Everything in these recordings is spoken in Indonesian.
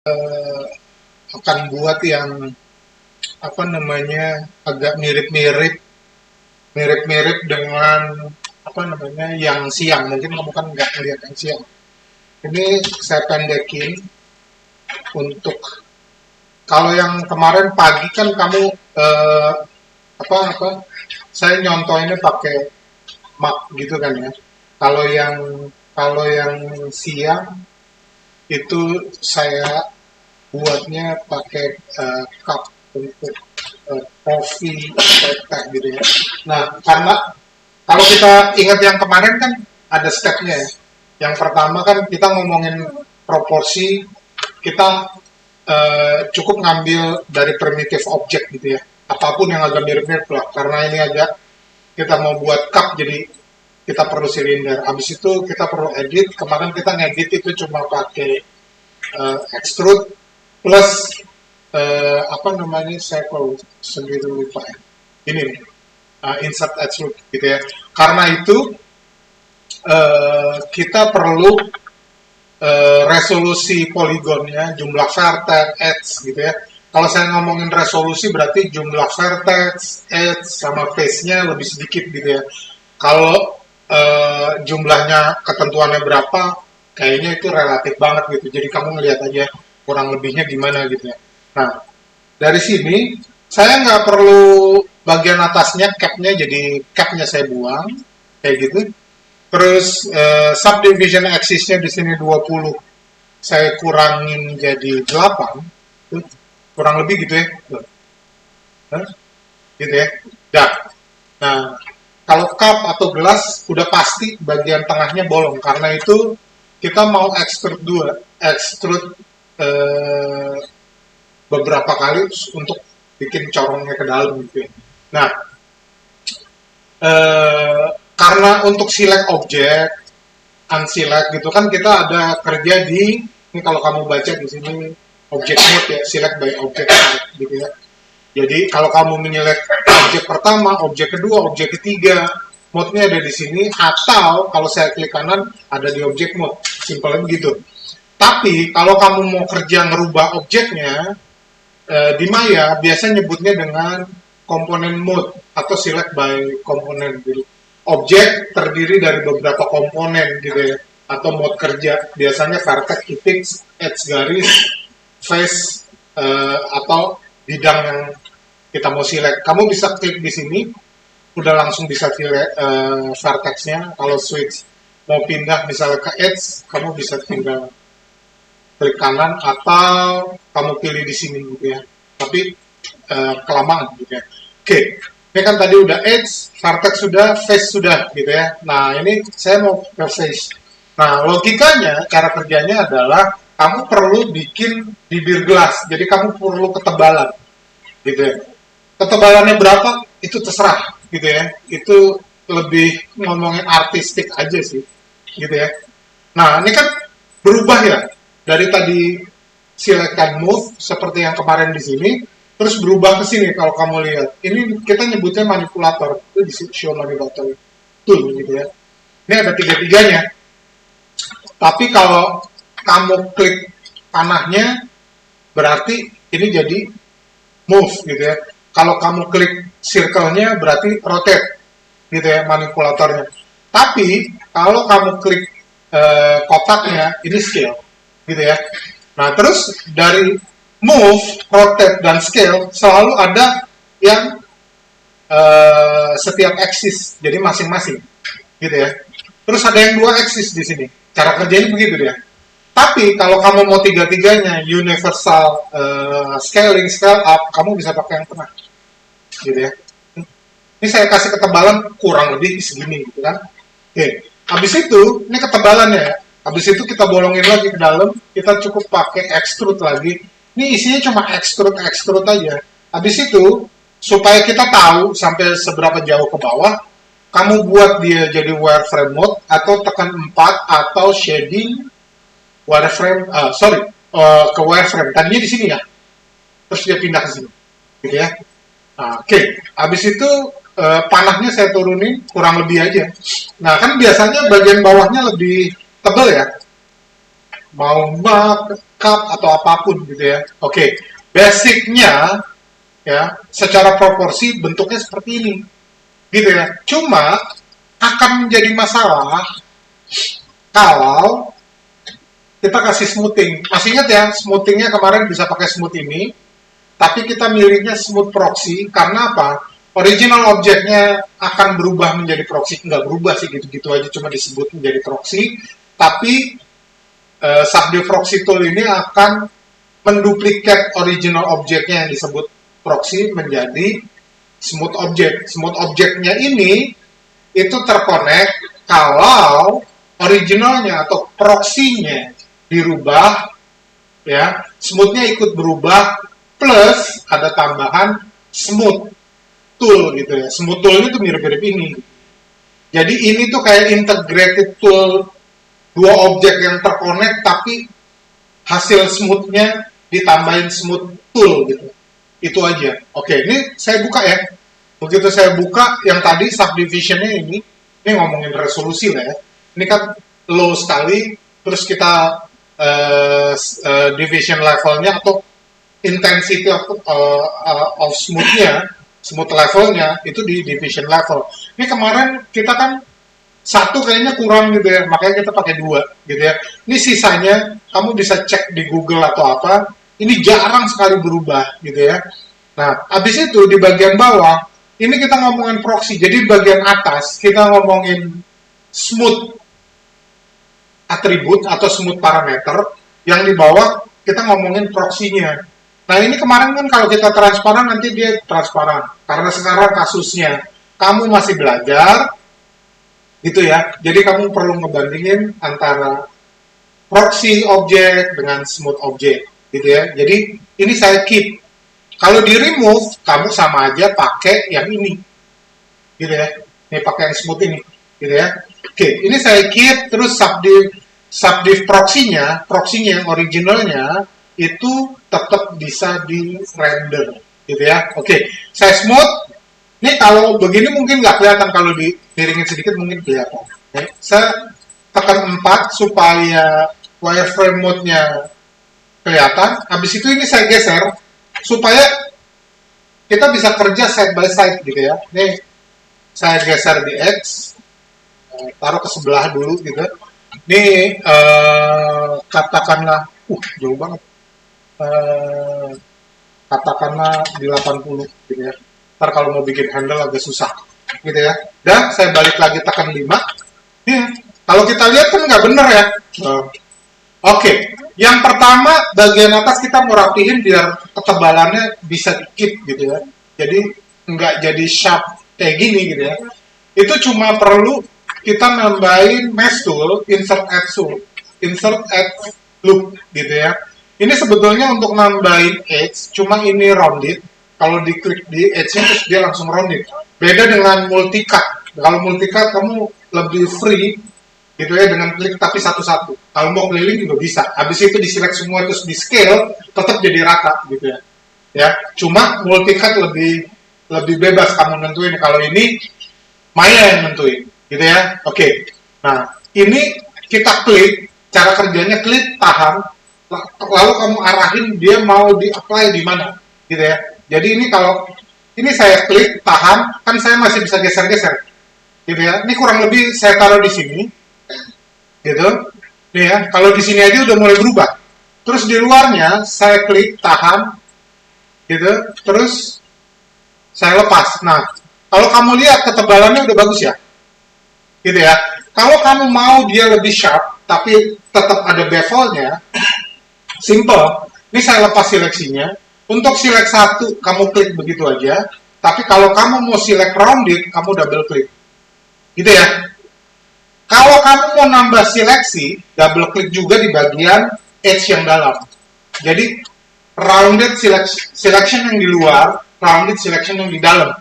akan buat yang apa namanya agak mirip-mirip dengan apa namanya yang siang. Mungkin kamu kan nggak lihat yang siang. Ini saya pendekin untuk kalau yang kemarin pagi kan kamu apa apa saya nyontohinnya pakai Mac gitu kan ya. Kalau yang kalau yang siang itu saya buatnya pakai cup untuk kopi atau teh gitu ya. Nah, karena kalau kita ingat yang kemarin kan ada stepnya ya. Yang pertama kan kita ngomongin proporsi, kita cukup ngambil dari primitive object gitu ya. Apapun yang agak mirip-mirip lah. Karena ini agak kita mau buat cup jadi kita perlu silinder. Habis itu kita perlu edit. Kemarin kita ngedit itu cuma pakai extrude plus apa namanya saya kalau sendiri lupa ya. Ini nih, insert extrude gitu ya. Karena itu kita perlu resolusi poligonnya, jumlah vertex, edge gitu ya. Kalau saya ngomongin resolusi berarti jumlah vertex, edge, sama face-nya lebih sedikit gitu ya. Kalau jumlahnya ketentuannya berapa, kayaknya itu relatif banget gitu. Jadi kamu ngelihat aja kurang lebihnya gimana gitu ya. Nah, dari sini saya nggak perlu bagian atasnya capnya, jadi capnya saya buang kayak gitu. Terus subdivision axisnya di sini 20, saya kurangin jadi 8, kurang lebih gitu ya. Gitu ya. Dah. Nah, kalau cup atau gelas udah pasti bagian tengahnya bolong karena itu kita mau extrude eh, beberapa kali untuk bikin corongnya ke dalam gitu ya. Nah, karena untuk select objek, unselect gitu kan kita ada kerja di ini kalau kamu baca di sini object mode ya, select by object gitu ya. Jadi kalau kamu menyelect objek pertama, objek kedua, objek ketiga, mode-nya ada di sini, atau kalau saya klik kanan ada di object mode, simpelnya begitu. Tapi kalau kamu mau kerja ngerubah objeknya di Maya biasa nyebutnya dengan komponen mode atau select by komponen. Jadi objek terdiri dari beberapa komponen gitu ya, atau mode kerja biasanya vertex, titik, edge garis, face atau bidang yang kita mau select. Kamu bisa klik di sini, udah langsung bisa select vertexnya. Kalau switch mau pindah misalnya ke edge, kamu bisa tinggal klik kanan atau kamu pilih di sini gitu ya. Tapi kelamaan gitu ya. Oke, ini kan tadi udah edge, vertex sudah, face sudah gitu ya. Nah ini saya mau ke face. Nah logikanya, cara kerjanya adalah kamu perlu bikin bibir gelas. Jadi kamu perlu ketebalan gitu ya. Ketebalannya berapa itu terserah gitu ya, itu lebih ngomongin artistik aja sih gitu ya. Nah ini kan berubah ya dari tadi silakan move seperti yang kemarin di sini terus berubah ke sini. Kalau kamu lihat ini kita nyebutnya manipulator, itu di show manipulator tool gitu ya. Ini ada tiga-tiganya, tapi kalau kamu klik panahnya berarti ini jadi move gitu ya. Kalau kamu klik circle-nya berarti rotate gitu ya manipulatornya. Tapi kalau kamu klik kotaknya ini scale gitu ya. Nah, terus dari move, rotate dan scale selalu ada yang setiap axis. Jadi masing-masing gitu ya. Terus ada yang dua axis di sini. Cara kerjanya begitu ya. Tapi kalau kamu mau tiga-tiganya universal scaling, scale up, kamu bisa pakai yang tengah gitu ya. Ini saya kasih ketebalan kurang lebih segini gitu kan. Oke, habis itu ini ketebalannya ya. Habis itu kita bolongin lagi ke dalam, kita cukup pakai extrude lagi. Ini isinya cuma extrude aja. Habis itu supaya kita tahu sampai seberapa jauh ke bawah, kamu buat dia jadi wireframe mode atau tekan 4 atau shading wireframe, ke wireframe. Tadinya di sini ya. Terus dia pindah ke sini. Gitu ya. Nah, oke, habis itu panahnya saya turunin kurang lebih aja. Nah kan biasanya bagian bawahnya lebih tebal ya, mau mug, cup atau apapun gitu ya. Oke, basicnya ya secara proporsi bentuknya seperti ini gitu ya. Cuma akan menjadi masalah kalau kita kasih smoothing. Masih ingat ya, smoothingnya kemarin bisa pakai smooth ini, tapi kita milihnya smooth proxy karena apa? Original objeknya akan berubah menjadi proxy, nggak berubah sih gitu-gitu aja, cuma disebut menjadi proxy. Tapi subdiv proxy tool ini akan menduplikat original objeknya yang disebut proxy menjadi smooth object. Smooth objeknya ini itu terkonek kalau originalnya atau proxy-nya dirubah, ya, smooth-nya ikut berubah, plus ada tambahan smooth tool gitu ya. Smooth tool itu mirip-mirip ini. Jadi ini tuh kayak integrated tool dua objek yang terkonek tapi hasil smooth-nya ditambahin smooth tool gitu. Itu aja. Oke, ini saya buka ya. Begitu saya buka yang tadi subdivision-nya ini ngomongin resolusi lah ya. Ini kan low sekali, terus kita division levelnya atau intensity of smooth-nya, smooth levelnya itu di division level. Ini kemarin kita kan satu kayaknya kurang gitu ya, makanya kita pakai dua gitu ya. Ini sisanya kamu bisa cek di Google atau apa, ini jarang sekali berubah gitu ya. Nah, habis itu di bagian bawah, ini kita ngomongin proxy, jadi bagian atas kita ngomongin smooth atribut atau smooth parameter, yang di bawah kita ngomongin proxy-nya. Nah ini kemarin kan kalau kita transparan nanti dia transparan, karena sekarang kasusnya kamu masih belajar, gitu ya, jadi kamu perlu ngebandingin antara proxy objek dengan smooth objek, gitu ya. Jadi ini saya keep. Kalau di remove, kamu sama aja pakai yang ini, gitu ya. Ini pakai yang smooth ini, gitu ya. Oke, ini saya keep, terus subdiv proxy-nya yang originalnya itu tetap bisa di render, gitu ya. Oke, saya smooth. Ini kalau begini mungkin nggak kelihatan, kalau dimiringin sedikit mungkin kelihatan. Oke, saya tekan 4 supaya wireframe mode-nya kelihatan. Habis itu ini saya geser supaya kita bisa kerja side by side, gitu ya. Ini saya geser di X, taruh ke sebelah dulu gitu. Ini katakanlah jauh banget, katakanlah di 80 gitu ya. Ntar kalau mau bikin handle agak susah gitu ya. Dan saya balik lagi tekan 5. Kalau kita lihat kan nggak bener ya. Oke, yang pertama bagian atas kita mau rapihin biar ketebalannya bisa di-keep gitu ya. Jadi nggak jadi sharp kayak gini gitu ya. Itu cuma perlu kita nambahin mesh tool, insert add loop gitu ya. Ini sebetulnya untuk nambahin edge, cuma ini rounded. Kalau diklik di edge-nya terus dia langsung rounded. Beda dengan multicut. Kalau multicut kamu lebih free gitu ya, dengan klik tapi satu-satu. Kalau mau keliling juga bisa. Habis itu di-select semua terus di-scale, tetap jadi rata gitu ya. Ya, cuma multicut lebih bebas kamu nentuin. Kalau ini Maya yang nentuin, gitu ya. Oke. Nah, ini kita klik, cara kerjanya klik, tahan, lalu kamu arahin dia mau di-apply di mana, gitu ya. Jadi ini kalau ini saya klik, tahan, kan saya masih bisa geser-geser, gitu ya. Ini kurang lebih saya taruh di sini, gitu. Nih ya, kalau di sini aja udah mulai berubah. Terus di luarnya saya klik, tahan, gitu. Terus saya lepas. Nah, kalau kamu lihat ketebalannya udah bagus ya, gitu ya. Kalau kamu mau dia lebih sharp, tapi tetap ada bevelnya, simple. Ini saya lepas seleksinya. Untuk select 1, kamu klik begitu aja. Tapi kalau kamu mau select rounded, kamu double klik. Gitu ya. Kalau kamu mau nambah seleksi, double klik juga di bagian edge yang dalam. Jadi, rounded selection yang di luar, rounded selection yang di dalam.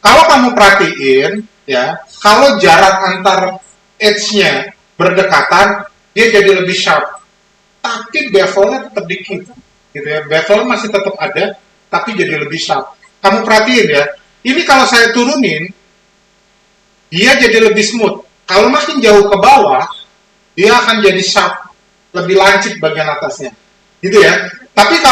Kalau kamu perhatiin, ya, kalau jarak antar edge-nya berdekatan, dia jadi lebih sharp. Tapi bevelnya tetap dikit, gitu ya. Bevel masih tetap ada, tapi jadi lebih sharp. Kamu perhatiin ya, ini kalau saya turunin, dia jadi lebih smooth. Kalau makin jauh ke bawah, dia akan jadi sharp. lebih lancip bagian atasnya, gitu ya. Tapi